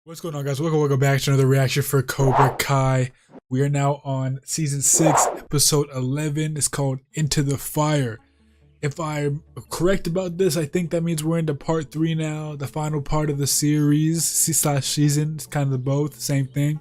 What's going on, guys? Welcome back to another reaction for Cobra Kai. We are now on season 6, episode 11. It's called Into the Fire. If I'm correct about this, I think that means we're into part 3 now, the final part of the series slash season. It's kind of both, same thing.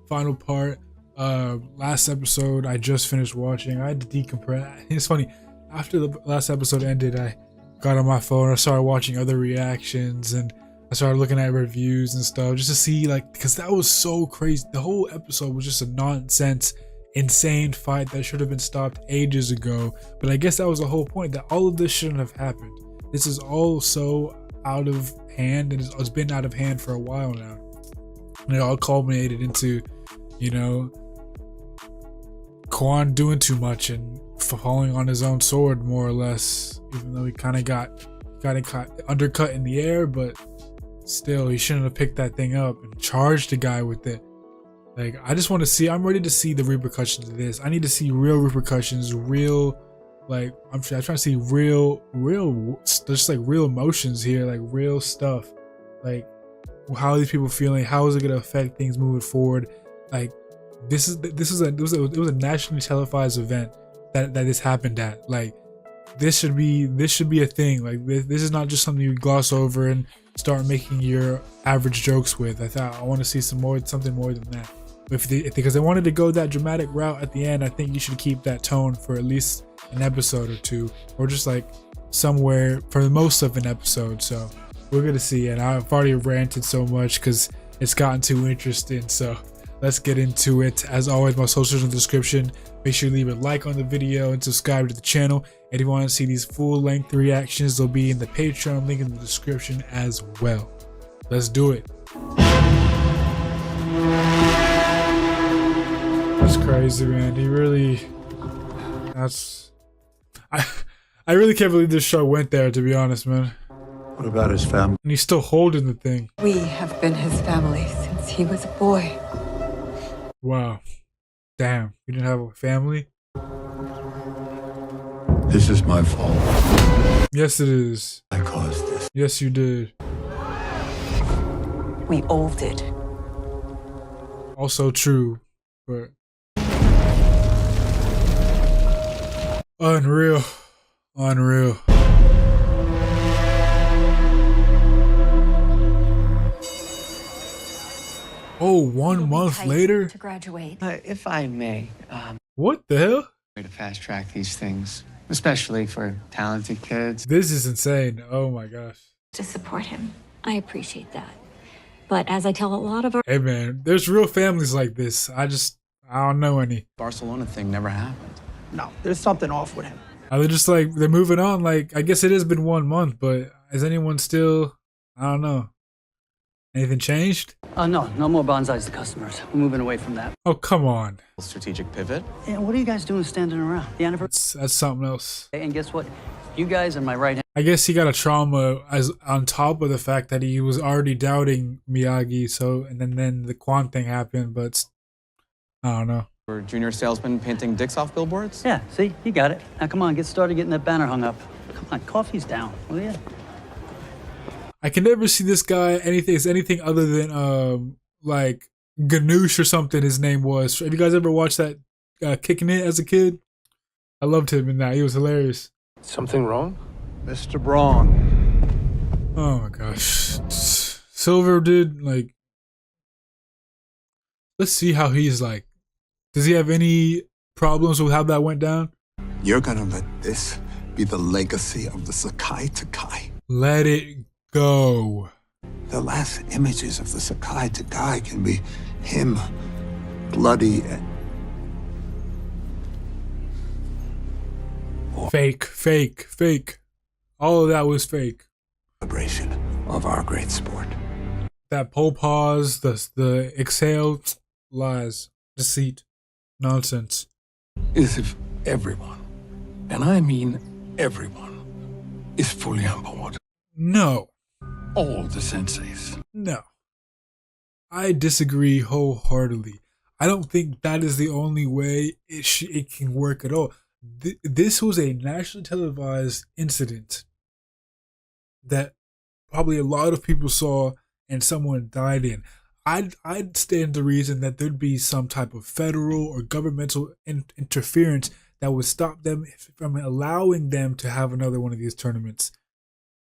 Final part. Last episode I just finished watching. I had to decompress. It's funny. After the last episode ended, I got on my phone. I started watching other reactions and I started looking at reviews and stuff just to see, like, because that was so crazy. The whole episode was just a nonsense, insane fight that should have been stopped ages ago. But I guess that was the whole point, that all of this shouldn't have happened. This is all so out of hand, and it's been out of hand for a while now. And it all culminated into, you know, Quan doing too much and falling on his own sword, more or less. Even though he kind of got undercut in the air, but still, he shouldn't have picked that thing up and charged the guy with it. Like, I just want to see, I'm ready to see the repercussions of this. I need to see real repercussions, real, like, I'm trying to see real, just like real emotions here, like real stuff. Like, how are these people feeling? How is it going to affect things moving forward? Like, it was a nationally televised event that this happened at. Like, this should be a thing. Like, this is not just something you gloss over and start making your average jokes with. I want to see something more than that. Because they wanted to go that dramatic route at the end, I think you should keep that tone for at least an episode or two, or just like somewhere for most of an episode. So we're gonna see. And I've already ranted so much because it's gotten too interesting. So let's get into it. As always, my socials in the description. Make sure you leave a like on the video and subscribe to the channel. And if you want to see these full-length reactions, they'll be in the Patreon link in the description as well. Let's do it. That's crazy, man. He really... I really can't believe this show went there, to be honest, man. What about his family? And he's still holding the thing. We have been his family since he was a boy. Wow. Damn, you didn't have a family? This is my fault. Yes, it is. I caused this. Yes, you did. We all did. Also true, but... Unreal. Unreal. Oh, 1 month later? To graduate. If I may, What the hell? way to fast track these things, especially for talented kids. This is insane. Oh my gosh. To support him. I appreciate that. But as I tell a lot of our Hey man, there's real families like this. I don't know any. Barcelona thing never happened. No, there's something off with him. They're just like, they're moving on. Like, I guess it has been 1 month, but is anyone still, I don't know. Anything changed? No more bonsais to customers. We're moving away from that. Oh, come on. Strategic pivot. And what are you guys doing standing around? The anniversary? That's something else. And guess what? You guys are my right hand. I guess he got a trauma as on top of the fact that he was already doubting Miyagi. So, and then the Quan thing happened, but I don't know. We're junior salesmen painting dicks off billboards. Yeah, see? You got it. Now come on, get started getting that banner hung up. Come on, coffee's down, will ya? I can never see this guy anything other than like Ganoush or something his name was. Have you guys ever watched that Kicking It as a kid? I loved him in that. He was hilarious. Something wrong? Mr. Braun. Oh my gosh. Silver did, like, let's see how he's like. Does he have any problems with how that went down? You're gonna let this be the legacy of the Sakai Takai. Let it go. The last images of the Sakai Takai can be him, bloody and... Fake. All of that was fake. celebration of our great sport. That pole pause, the exhale, lies, deceit, nonsense. Is if everyone, and I mean everyone, is fully on board. No. All the senseis. No. I disagree wholeheartedly. I don't think that is the only way it can work at all. This was a nationally televised incident that probably a lot of people saw and someone died in, I'd stand to reason that there'd be some type of federal or governmental interference that would stop them from allowing them to have another one of these tournaments.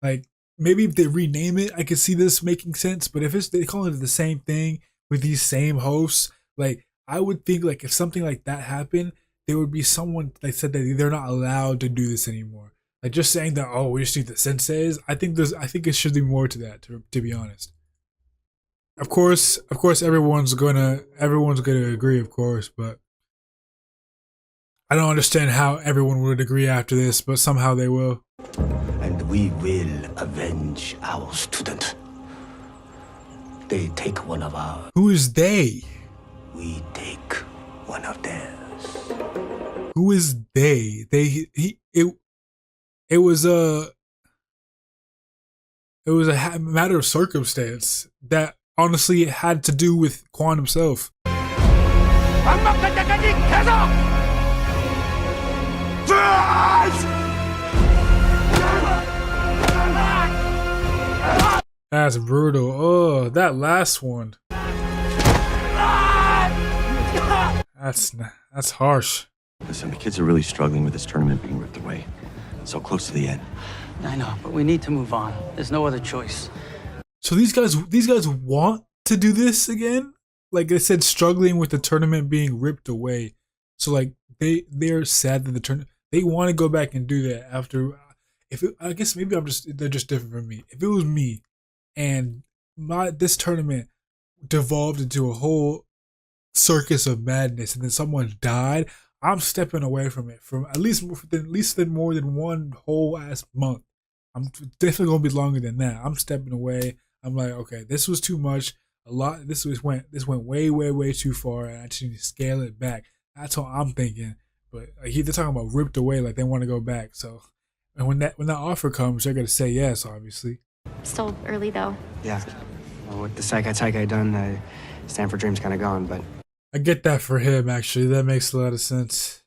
Like, maybe if they rename it, I could see this making sense. But if they call it the same thing with these same hosts, like, I would think like if something like that happened, there would be someone that said that they're not allowed to do this anymore. Like, just saying that, oh, we just need the senseis. I think it should be more to that. To be honest. Of course, everyone's gonna agree, of course, but I don't understand how everyone would agree after this, but somehow they will. And we will avenge our student. They take one of ours. Who is they? We take one of theirs. Who is they? It was a matter of circumstance that honestly it had to do with Quan himself. That's brutal. Oh, that last one. That's harsh. Listen, the kids are really struggling with this tournament being ripped away. So close to the end. I know, but we need to move on. There's no other choice. So these guys want to do this again? Like I said, struggling with the tournament being ripped away. So like they're sad that the tournament, they want to go back and do that after. I guess maybe they're just different from me. If it was me, and this tournament devolved into a whole circus of madness, and then someone died, I'm stepping away from it from at least more than one whole ass month. I'm definitely gonna be longer than that. I'm stepping away. I'm like, okay, this was too much. This went way too far, and I just need to scale it back. That's what I'm thinking. But they're talking about ripped away, like they want to go back. So, and when that offer comes, they're gonna say yes, obviously. Still early though. Yeah. Well, with the Saikai done, Stanford Dream's kind of gone, but I get that for him, actually. That makes a lot of sense.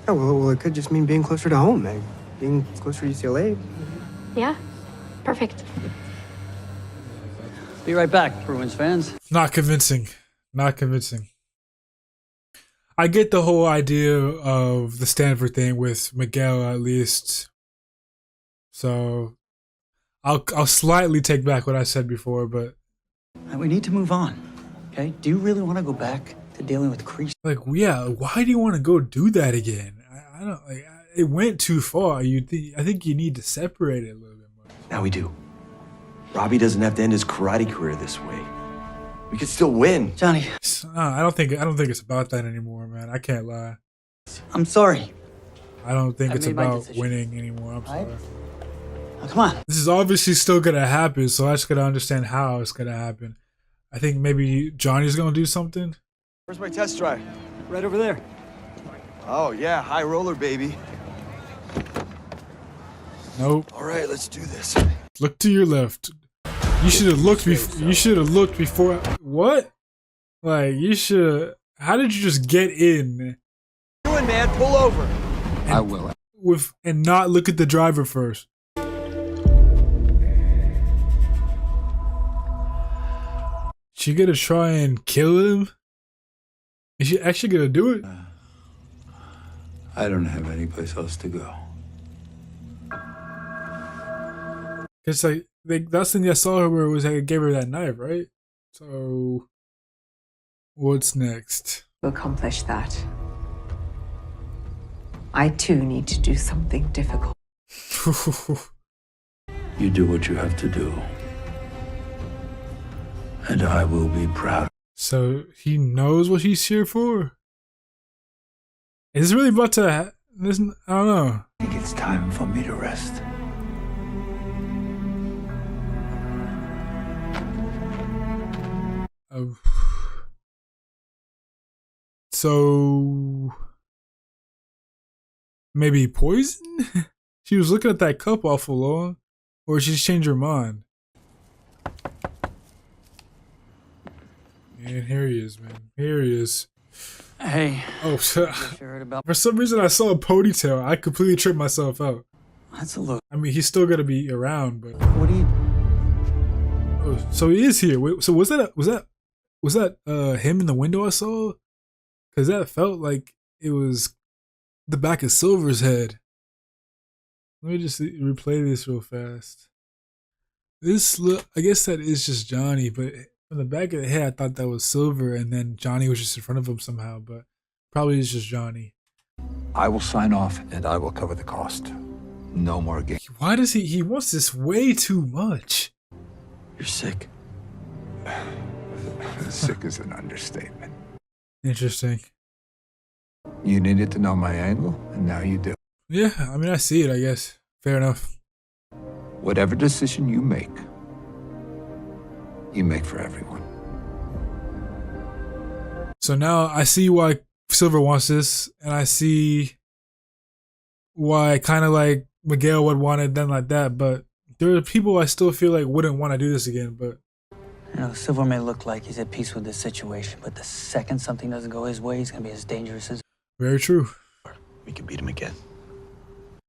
Oh, well, it could just mean being closer to home, man. Being closer to UCLA. Yeah, perfect. Be right back, Bruins fans. Not convincing. I get the whole idea of the Stanford thing with Miguel, at least. So I'll slightly take back what I said before, but We need to move on. Okay? Do you really want to go back to dealing with Crease? like, yeah, why do you want to go do that again? I don't like. It went too far. I think you need to separate it a little bit more. Now we do. Robbie doesn't have to end his karate career this way. We could still win. Johnny. I don't think it's about that anymore, man. I can't lie. I'm sorry. I don't think I it's made my about decision. winning anymore. I'm sorry. Now, come on. This is obviously still gonna happen, so I just gotta understand how it's gonna happen. I think maybe Johnny's gonna do something. Where's my test drive? Right over there. Oh, yeah, high roller, baby. Nope. All right, let's do this. Look to your left. You should have looked before. You should have looked before. What? Like, you should. How did you just get in? Doing, man, pull over. I will. And not look at the driver first. She gonna try and kill him? Is she actually gonna do it? I don't have any place else to go. It's like that's the thing I saw her where it was like I gave her that knife, right? So what's next? To accomplish that, I too need to do something difficult. You do what you have to do. And I will be proud. So he knows what he's here for? Is this really about to listen? I don't know. I think it's time for me to rest. So maybe poison? She was looking at that cup awful long. Or she's changed her mind. And here he is, man. Here he is. Hey. Oh, You heard about? for some reason I saw a ponytail. I completely tripped myself out. That's a look. I mean, he's still gonna be around, but What do you? Oh, so he is here. Wait, so was that him in the window I saw? Because that felt like it was the back of Silver's head. Let me just replay this real fast. This look, I guess that is just Johnny, but from the back of the head, I thought that was Silver, and then Johnny was just in front of him somehow, but probably it's just Johnny. I will sign off and I will cover the cost. No more game. Why does he wants this way too much? You're sick. Sick is an understatement. Interesting. You needed to know my angle, and now you do. Yeah, I mean, I see it, I guess. Fair enough. Whatever decision you make for everyone. So now I see why Silver wants this, and I see why kind of like Miguel would want it done like that, but there are people I still feel like wouldn't want to do this again, but... You know, Silver may look like he's at peace with this situation, but the second something doesn't go his way, he's gonna be as dangerous as... Very true. We can beat him again.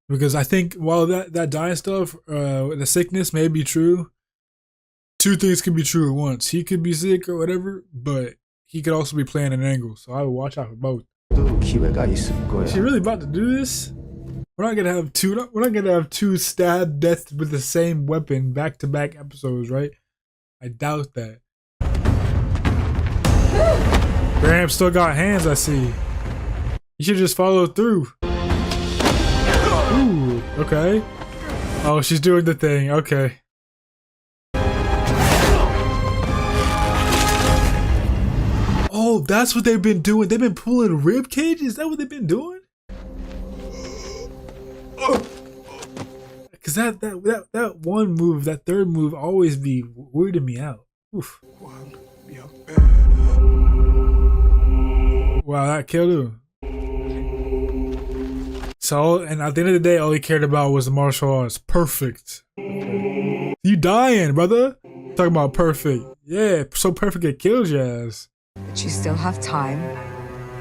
Because I think while that dying stuff, the sickness may be true, two things can be true at once. He could be sick or whatever, but he could also be playing an angle, so I would watch out for both. Is she really about to do this? We're not gonna have two stab deaths with the same weapon back-to-back episodes, right? I doubt that. Graham still got hands, I see. You should just follow through. Ooh, okay. Oh, she's doing the thing. Okay. Oh, that's what they've been doing. They've been pulling rib cage? Is that what they've been doing? Cause that one move, that third move, always be weirding me out. Oof. Wow, that killed him. So, and at the end of the day, all he cared about was the martial arts. Perfect. Okay. You dying, brother? Talking about perfect. Yeah, so perfect it kills your ass. But you still have time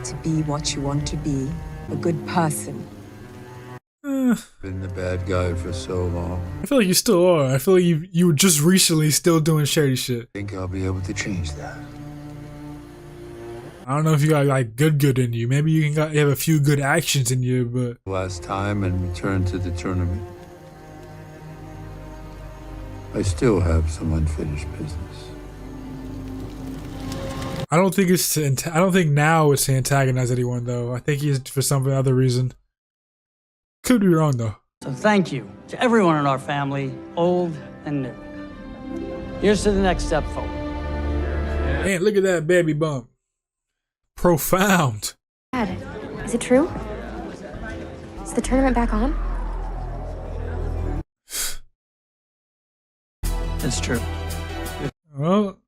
to be what you want to be, a good person. Been the bad guy for so long. I feel like you still are. I feel like you were just recently still doing shady shit. I think I'll be able to change that. I don't know if you got like good in you. Maybe you have a few good actions in you, but Last time and return to the tournament. I still have some unfinished business. I don't think now it's to antagonize anyone though. I think he's for some other reason. Could be wrong though. So thank you to everyone in our family, old and new. Here's to the next step forward. Man, look at that baby bump. Profound. Dad, is it true? Is the tournament back on? It's true. Well,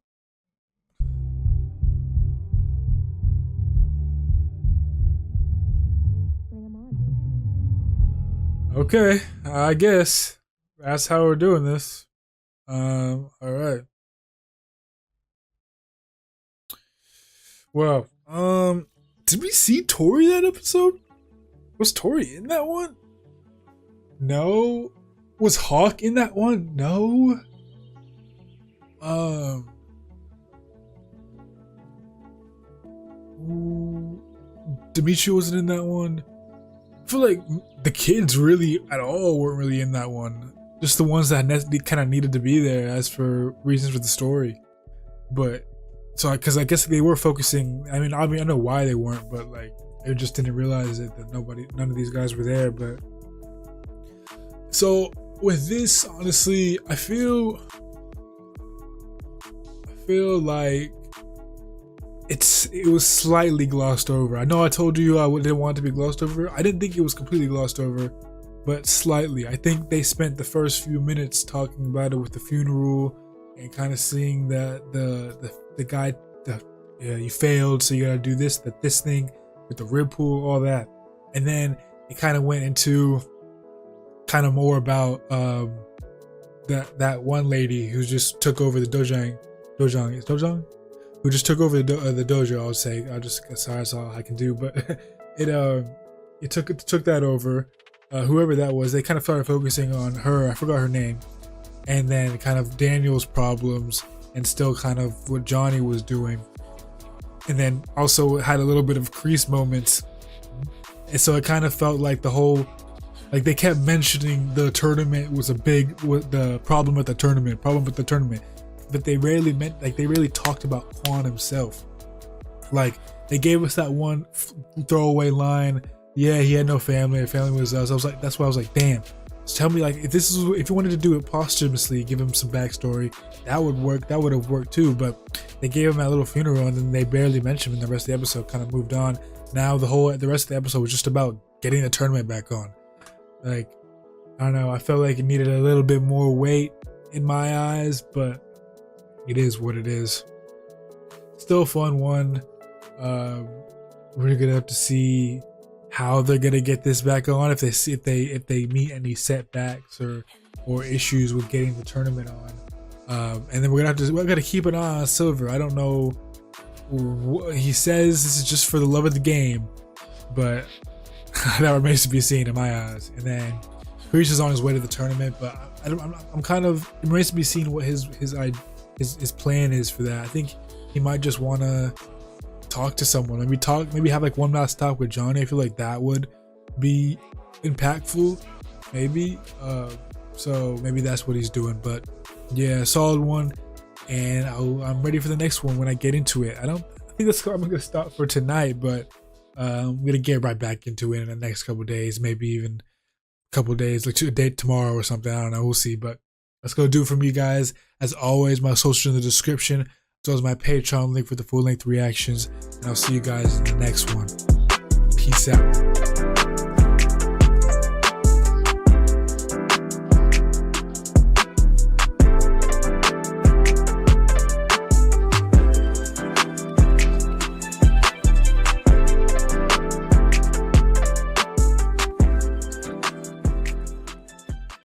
okay, I guess that's how we're doing this. All right. Well, did we see Tori that episode? Was Tori in that one? No. Was Hawk in that one? No. Dimitri wasn't in that one. I feel like the kids really at all weren't really in that one. Just the ones that kind of needed to be there as for reasons for the story. But so, because I guess they were focusing. I mean, I know why they weren't, but like they just didn't realize it, that none of these guys were there. But so with this, honestly, I feel like it was slightly glossed over. I know I told you I didn't want it to be glossed over. I didn't think it was completely glossed over, but slightly. I think they spent the first few minutes talking about it with the funeral and kind of seeing that the guy, you failed, so you gotta do this thing with the rib pool, all that. And then it kind of went into kind of more about that one lady who just took over the dojang, who just took over the dojo. I'll just sorry, that's all I can do. But it took that over. Whoever that was, they kind of started focusing on her. I forgot her name. and then kind of Daniel's problems, and still kind of what Johnny was doing, and then also had a little bit of Kreese moments, and so it kind of felt like the whole, like they kept mentioning the tournament was the problem with the tournament, but they rarely talked about Quan himself. Like they gave us that one throwaway line, yeah, he had no family, family was us. I was like, that's why I was like, damn. So tell me, like, if you wanted to do it posthumously, give him some backstory, that would work. That would have worked too. But they gave him that little funeral, and then they barely mentioned him. And the rest of the episode kind of moved on. Now the rest of the episode was just about getting the tournament back on. Like, I don't know. I felt like it needed a little bit more weight in my eyes, but it is what it is. Still a fun one. We're gonna have to see how they're gonna get this back on, if they meet any setbacks or issues with getting the tournament on, and then we're gonna keep an eye on Silver. I don't know, he says this is just for the love of the game, but that remains to be seen in my eyes. And then Kreese is on his way to the tournament, but I'm kind of, it remains to be seen what his plan is for that. I think he might just want to talk to someone, maybe have like one last talk with Johnny. I feel like that would be impactful, maybe. So maybe that's what he's doing. But yeah, solid one, and I'm ready for the next one when I get into it. I think that's I'm gonna stop for tonight, but I'm gonna get right back into it in the next couple days, maybe even a couple days, like a date tomorrow or something. I don't know, we'll see. But that's gonna do it for me, guys. As always, my social in the description, as well as my Patreon link for the full-length reactions, and I'll see you guys in the next one. Peace out.